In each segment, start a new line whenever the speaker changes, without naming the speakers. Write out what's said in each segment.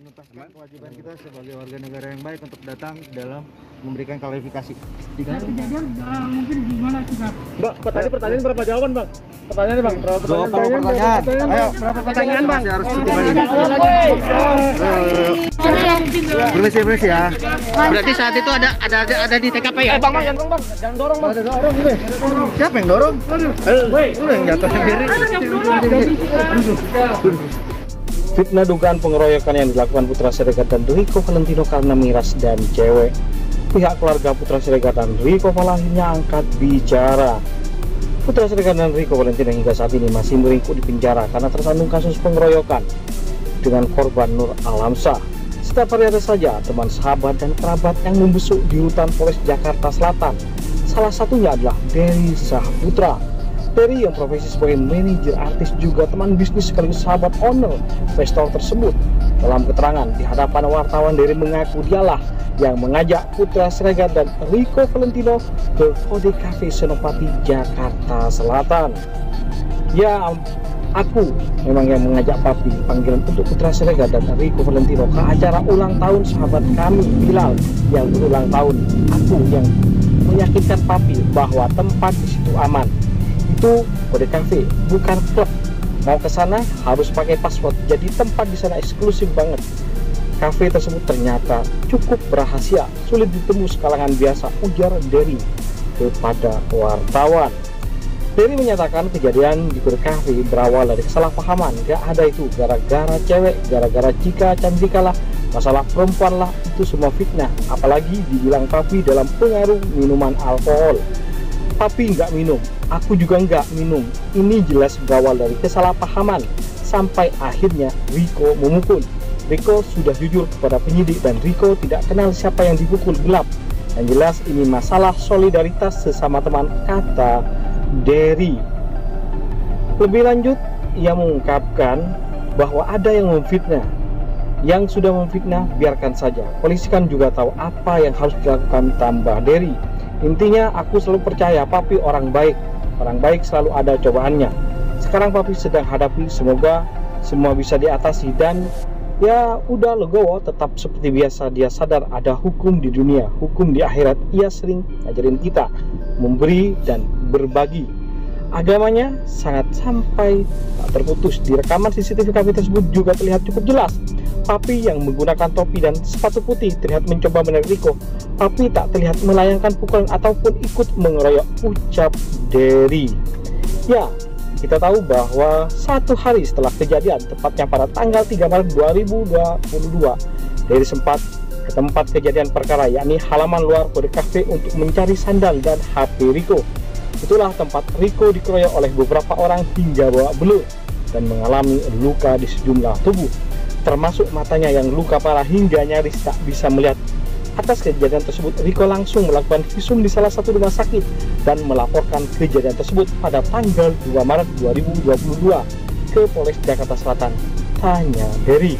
menuntaskan kewajiban kita sebagai warga negara yang baik untuk datang dalam memberikan klarifikasi.
Kejadian mungkin gimana sih, Bang?
Mbak, tadi pertanyaan berapa jawaban, Bang? Pertanyaannya, Bang. Berapa
Pertanyaan. Ayo, berapa pertanyaan, Bang? Harus Permisi ya.
Berarti saat itu ada di TKP ya?
Bang, jangan dorong, Bang.
Ada orang ini. Siapa yang dorong? Lu yang jatuh sendiri.
Fitnah dugaan pengeroyokan yang dilakukan Putra Siregar dan Rico Valentino karena miras dan cewek. Pihak keluarga Putra Siregar dan Rico akhirnya angkat bicara. Putra Siregar dan Rico Valentino hingga saat ini masih meringkuk di penjara karena tersandung kasus pengeroyokan dengan korban Nur Alamsyah. Setiap hari ada saja teman, sahabat, dan kerabat yang membesuk di rutan Polres Jakarta Selatan. Salah satunya adalah Dery Saputra. Dery yang profesi sebagai manajer artis juga teman bisnis sekaligus sahabat owner restoran tersebut. Dalam keterangan di hadapan wartawan, Dery mengaku dialah yang mengajak Putra Siregar dan Rico Valentino ke Kode Cafe Senopati Jakarta Selatan. Ya, aku memang yang mengajak papi panggilan untuk Putra Siregar dan Rico Valentino ke acara ulang tahun sahabat kami Bilal yang berulang tahun. Aku yang meyakinkan papi bahwa tempat di situ aman. Itu Kode Cafe, bukan klub. Mau ke sana harus pakai password. Jadi tempat di sana eksklusif banget. Cafe tersebut ternyata cukup berhasil, sulit ditembus kalangan biasa, ujar Dery kepada wartawan. Dery menyatakan kejadian di Kode Cafe berawal dari kesalahpahaman. Gak ada itu gara-gara cewek, gara-gara Cika Candika lah, masalah perempuan lah, itu semua fitnah. Apalagi dibilang papi dalam pengaruh minuman alkohol. Papi nggak minum, aku juga nggak minum. Ini jelas berawal dari kesalahpahaman sampai akhirnya Rico memukul. Rico sudah jujur kepada penyidik dan Rico tidak kenal siapa yang dipukul gelap. Yang jelas ini masalah solidaritas sesama teman, kata Dery. Lebih lanjut, ia mengungkapkan bahwa ada yang memfitnah. Yang sudah memfitnah biarkan saja. Polisi kan juga tahu apa yang harus dilakukan, tambah Dery. Intinya aku selalu percaya papi orang baik. Orang baik selalu ada cobaannya. Sekarang papi sedang hadapi, semoga semua bisa diatasi dan ya udah legowo, tetap seperti biasa. Dia sadar ada hukum di dunia, hukum di akhirat. Ia sering ngajarin kita memberi dan berbagi. Agamanya sangat sampai tak terputus. Di rekaman CCTV kami tersebut juga terlihat cukup jelas. Papi yang menggunakan topi dan sepatu putih terlihat mencoba menarik Rico. Papi tak terlihat melayangkan pukulan ataupun ikut mengeroyok, ucap Dery. Ya, kita tahu bahwa satu hari setelah kejadian, tepatnya pada tanggal 3 Maret 2022, Dery sempat ke tempat kejadian perkara, yakni halaman luar Kode Cafe untuk mencari sandal dan HP Rico. Itulah tempat Rico dikeroyok oleh beberapa orang hingga babak belur dan mengalami luka di sejumlah tubuh, termasuk matanya yang luka parah hingga nyaris tak bisa melihat. Atas kejadian tersebut, Rico langsung melakukan visum di salah satu rumah sakit dan melaporkan kejadian tersebut pada tanggal 2 Maret 2022 ke Polres Jakarta Selatan. Tanya Dery.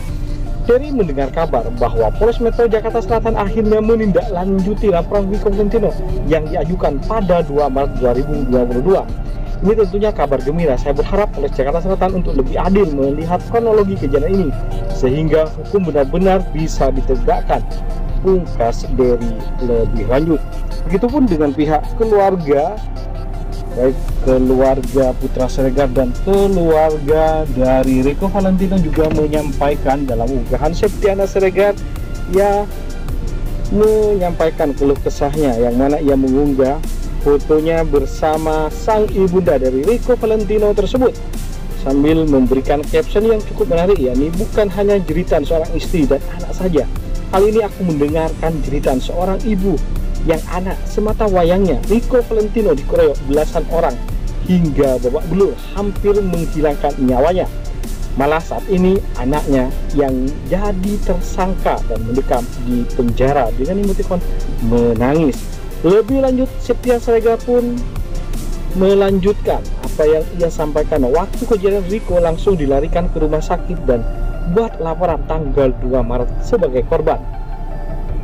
Dery mendengar kabar bahwa Polres Metro Jakarta Selatan akhirnya menindaklanjuti laporan Rico Valentino yang diajukan pada 2 Maret 2022. Ini tentunya kabar gembira. Saya berharap Polres Jakarta Selatan untuk lebih adil melihat kronologi kejadian ini sehingga hukum benar-benar bisa ditegakkan, pungkas Dery lebih lanjut. Begitupun dengan pihak keluarga, baik keluarga Putra Siregar dan keluarga dari Rico Valentino juga menyampaikan dalam unggahan Septiana Siregar, ia menyampaikan keluh kesahnya yang mana ia mengunggah fotonya bersama sang ibunda dari Rico Valentino tersebut sambil memberikan caption yang cukup menarik, yakni bukan hanya jeritan seorang istri dan anak saja. Kali ini aku mendengarkan jeritan seorang ibu yang anak semata wayangnya Rico Valentino dikeroyok belasan orang hingga babak belur hampir menghilangkan nyawanya. Malah saat ini anaknya yang jadi tersangka dan mendekam di penjara dengan emotikon menangis. Lebih lanjut, Septiana Siregar pun melanjutkan apa yang ia sampaikan. Waktu kejadian, Rico langsung dilarikan ke rumah sakit dan buat laporan tanggal 2 Maret sebagai korban.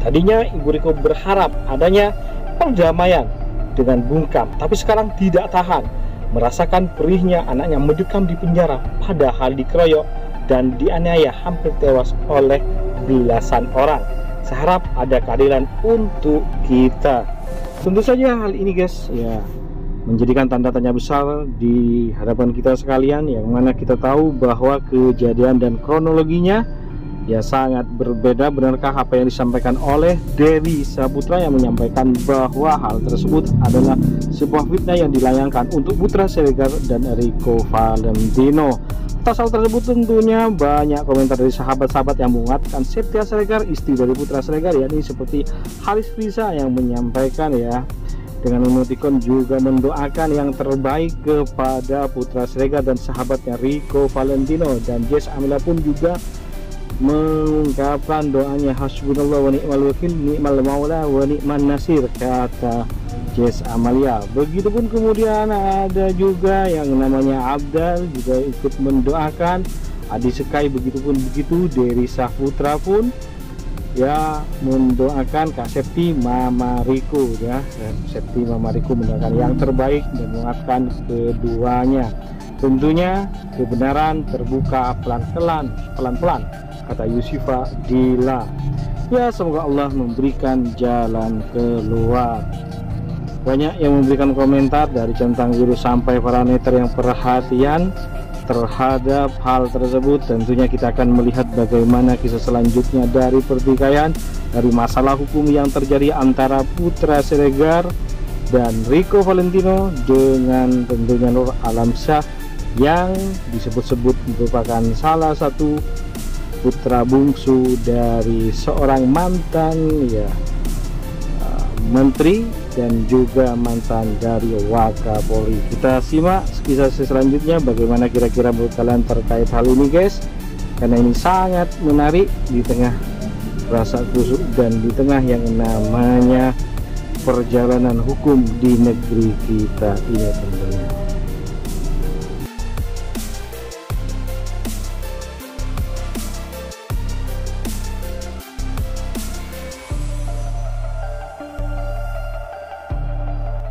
Tadinya Ibu Rico berharap adanya perdamaian dengan bungkam, tapi sekarang tidak tahan merasakan perihnya anaknya mendekam di penjara padahal dikeroyok dan dianiaya hampir tewas oleh belasan orang. Saya harap ada keadilan untuk kita. Tentu saja hal ini guys ya menjadikan tanda tanya besar di hadapan kita sekalian, yang mana kita tahu bahwa kejadian dan kronologinya ya sangat berbeda. Benarkah apa yang disampaikan oleh Dewi Saputra yang menyampaikan bahwa hal tersebut adalah sebuah fitnah yang dilayangkan untuk Putra Siregar dan Rico Valentino? Atas hal tersebut tentunya banyak komentar dari sahabat-sahabat yang menguatkan Septia Siregar, istri dari Putra Siregar, yakni seperti Haris Riza yang menyampaikan ya dengan emotikon juga mendoakan yang terbaik kepada Putra Siregar dan sahabatnya Rico Valentino. Dan Jess Amelia pun juga mengungkapkan doanya, hasbunallah wa ni'mal wakil, ni'mal maula wa ni'man nasir, kata Jess Amalia. Begitupun kemudian ada juga yang namanya Abdal juga ikut mendoakan Adi Sekai, begitupun begitu Dewi Saputra pun ya mendoakan Kak Septi Mama Rico ya. Septi Mama Rico mendoakan yang terbaik dan menguatkan keduanya. Tentunya kebenaran terbuka pelan-pelan, kata Yusifa Dila. Ya, semoga Allah memberikan jalan keluar. Banyak yang memberikan komentar dari centang biru sampai para netter yang perhatian terhadap hal tersebut. Tentunya kita akan melihat bagaimana kisah selanjutnya dari pertikaian, dari masalah hukum yang terjadi antara Putra Siregar dan Rico Valentino dengan tentunya Nur Alamsyah yang disebut-sebut merupakan salah satu putra bungsu dari seorang mantan ya menteri dan juga mantan dari Wakapolri. Kita simak kisah selanjutnya bagaimana kira-kira menurut kalian terkait hal ini guys, karena ini sangat menarik di tengah rasa kusuk dan di tengah yang namanya perjalanan hukum di negeri kita ini tentunya.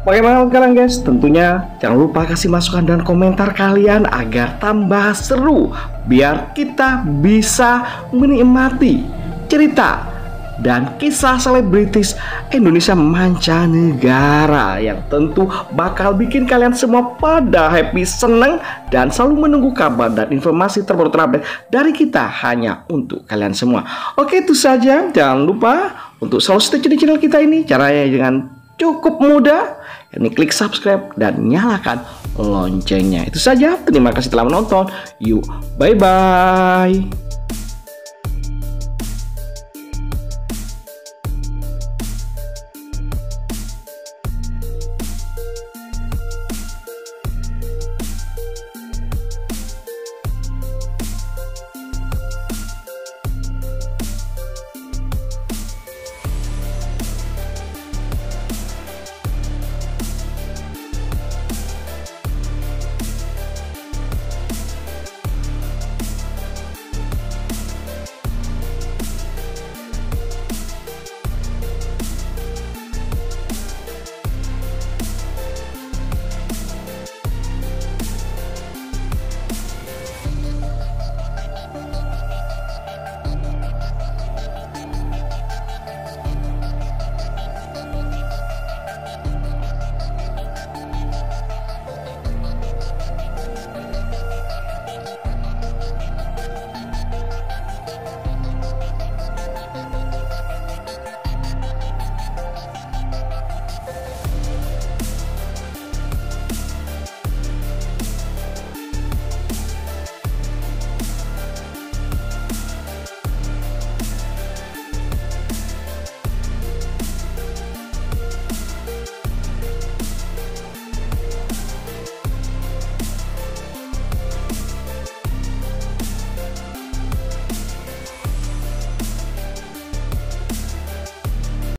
Bagaimana kalian guys? Tentunya jangan lupa kasih masukan dan komentar kalian agar tambah seru, biar kita bisa menikmati cerita dan kisah selebritis Indonesia mancanegara yang tentu bakal bikin kalian semua pada happy, seneng, dan selalu menunggu kabar dan informasi terbaru terupdate dari kita hanya untuk kalian semua. Oke, itu saja. Jangan lupa untuk selalu stay di channel kita ini. Caranya dengan cukup mudah, yakni klik subscribe dan nyalakan loncengnya. Itu saja. Terima kasih telah menonton. Yuk, bye-bye.